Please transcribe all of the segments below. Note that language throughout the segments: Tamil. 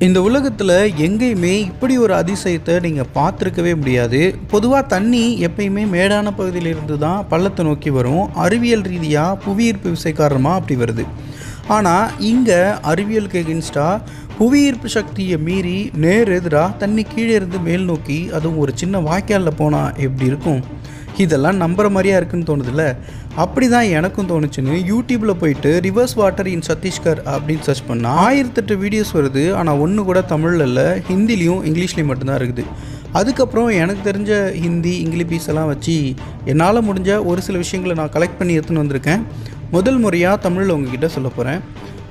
இந்த உலகத்தில் எங்கேயுமே இப்படி ஒரு அதிசயத்தை நீங்கள் பார்த்துருக்கவே முடியாது. பொதுவாக தண்ணி எப்பயுமே மேடான பகுதியிலிருந்து தான் பள்ளத்தை நோக்கி வரும். அறிவியல் ரீதியாக புவியீர்ப்பு விசை காரணமாக அப்படி வருது. ஆனால் இங்கே அறிவியலுக்கு எகென்ஸ்டாக புவியீர்ப்பு சக்தியை மீறி நேர் எதிராக தண்ணி கீழே இருந்து மேல் நோக்கி, அதுவும் ஒரு சின்ன வாய்க்காலில் போனால் எப்படி இருக்கும்? இதெல்லாம் நம்புகிற மாதிரியா இருக்குன்னு தோணுதில்ல. அப்படி தான் எனக்கும் தோணுச்சுன்னு யூடியூப்பில் போயிட்டு ரிவர்ஸ் வாட்டர் இன் சத்தீஸ்கர் அப்படின்னு சர்ச் பண்ணால் 1008 வீடியோஸ் வருது. ஆனால் ஒன்று கூட தமிழில் இல்லை, ஹிந்திலையும் இங்கிலீஷ்லேயும் மட்டும்தான் இருக்குது. அதுக்கப்புறம் எனக்கு தெரிஞ்ச ஹிந்தி இங்கிலீஷ் எல்லாம் வச்சு என்னால் முடிஞ்ச ஒரு சில விஷயங்களை நான் கலெக்ட் பண்ணி எடுத்துன்னு வந்திருக்கேன். முதல் முறையாக தமிழில் உங்ககிட்ட சொல்ல போகிறேன்.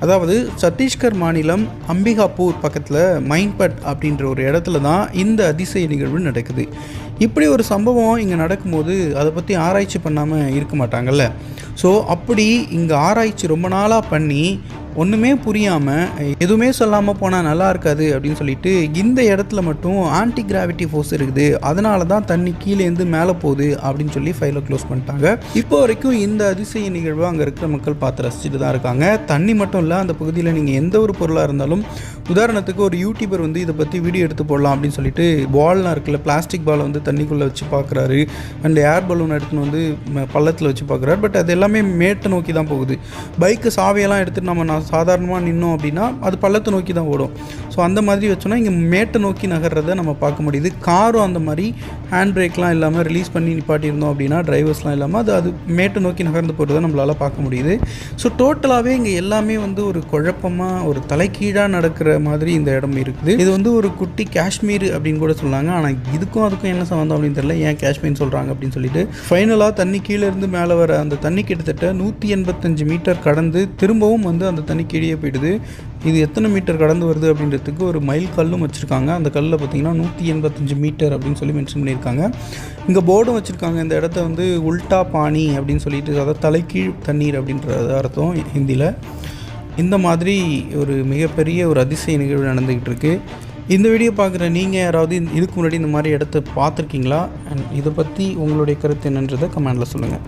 அதாவது சத்தீஸ்கர் மாநிலம் அம்பிகாப்பூர் பக்கத்தில் மைன்பட் அப்படின்ற ஒரு இடத்துல தான் இந்த அதிசய நிகழ்வு நடக்குது. இப்படி ஒரு சம்பவம் இங்கே நடக்கும்போது அதை பற்றி ஆராய்ச்சி பண்ணாமல் இருக்க மாட்டாங்கல்ல. ஸோ அப்படி இங்கே ஆராய்ச்சி ரொம்ப நாளாக பண்ணி ஒன்றுமே புரியாமல் எதுவுமே சொல்லாமல் போனால் நல்லா இருக்காது அப்படின்னு சொல்லிட்டு இந்த இடத்துல மட்டும் ஆன்டி கிராவிட்டி ஃபோர்ஸ் இருக்குது, அதனால தான் தண்ணி கீழேருந்து மேலே போகுது அப்படின்னு சொல்லி ஃபைலை க்ளோஸ் பண்ணிட்டாங்க. இப்போ வரைக்கும் இந்த அதிசய நிகழ்வு அங்கே இருக்கிற மக்கள் பார்த்து ரசிச்சுட்டு தான் இருக்காங்க. தண்ணி மட்டும் இல்லை, அந்த பகுதியில் நீங்கள் எந்த ஒரு பொருளாக இருந்தாலும், உதாரணத்துக்கு ஒரு யூடியூபர் இதை பற்றி வீடியோ எடுத்து போடலாம் அப்படின்னு சொல்லிட்டு பால்லாம் இருக்குல்ல, பிளாஸ்டிக் பாலை தண்ணிக்குள்ளே வச்சு பார்க்குறாரு. அண்ட் ஏர் பலூன் எடுத்துன்னு பள்ளத்தில் வச்சு பார்க்குறாரு. பட் அது எல்லாமே மேட்டை நோக்கி தான் போகுது. பைக்கு சாவியெல்லாம் எடுத்துகிட்டு நம்ம சாதாரணமாக நின்னோம் அப்படின்னா அது பள்ளத்தை நோக்கி தான் ஓடும். ஸோ அந்த மாதிரி வச்சோன்னா இங்கே மேட்டை நோக்கி நகர்றதை நம்ம பார்க்க முடியுது. காரும் அந்த மாதிரி ஹேண்ட் பிரேக்லாம் இல்லாமல் ரிலீஸ் பண்ணி நிப்பாட்டியிருந்தோம் அப்படின்னா, டிரைவர்ஸ்லாம் இல்லாமல் அது மேட்டை நோக்கி நகர்ந்து போகிறத நம்மளால் பார்க்க முடியுது. ஸோ டோட்டலாகவே இங்கே எல்லாமே ஒரு குழப்பமாக, ஒரு தலைக்கீழாக நடக்கிற மாதிரி இந்த இடம் இருக்குது. இது ஒரு குட்டி காஷ்மீர் அப்படின்னு கூட சொன்னாங்க. ஆனால் இதுக்கும் அதுக்கும் என்ன சம்மந்தம் அப்படின்னு தெரியல, ஏன் காஷ்மீர்னு சொல்கிறாங்க அப்படின்னு சொல்லிட்டு. ஃபைனலாக தண்ணி கீழே இருந்து மேலே வர அந்த தண்ணி கிட்டத்தட்ட 185 மீட்டர் கடந்து திரும்பவும் அந்த தண்ணி கீழே போயிடுது. இது எத்தனை மீட்டர் கடந்து வருது அப்படின்றதுக்கு ஒரு மைல் கல்லும் வச்சுருக்காங்க. அந்த கல்லில் பார்த்திங்கன்னா 185 மீட்டர் அப்படின்னு சொல்லி மென்ஷன் பண்ணியிருக்காங்க. இங்கே போர்டும் வச்சுருக்காங்க. இந்த இடத்த உல்டா பானி அப்படின்னு சொல்லிட்டு, அதாவது தலைக்கீழ் தண்ணீர் அப்படின்றது அர்த்தம் ஹிந்தியில். இந்த மாதிரி ஒரு மிகப்பெரிய ஒரு அதிசய நிகழ்வு நடந்துக்கிட்டு இருக்குது. இந்த வீடியோ பார்க்குற நீங்கள் யாராவது இதுக்கு முன்னாடி இந்த மாதிரி இடத்த பார்த்துருக்கீங்களா? அண்ட் இதை பற்றி உங்களுடைய கருத்து என்னன்றதை கமெண்டில் சொல்லுங்கள்.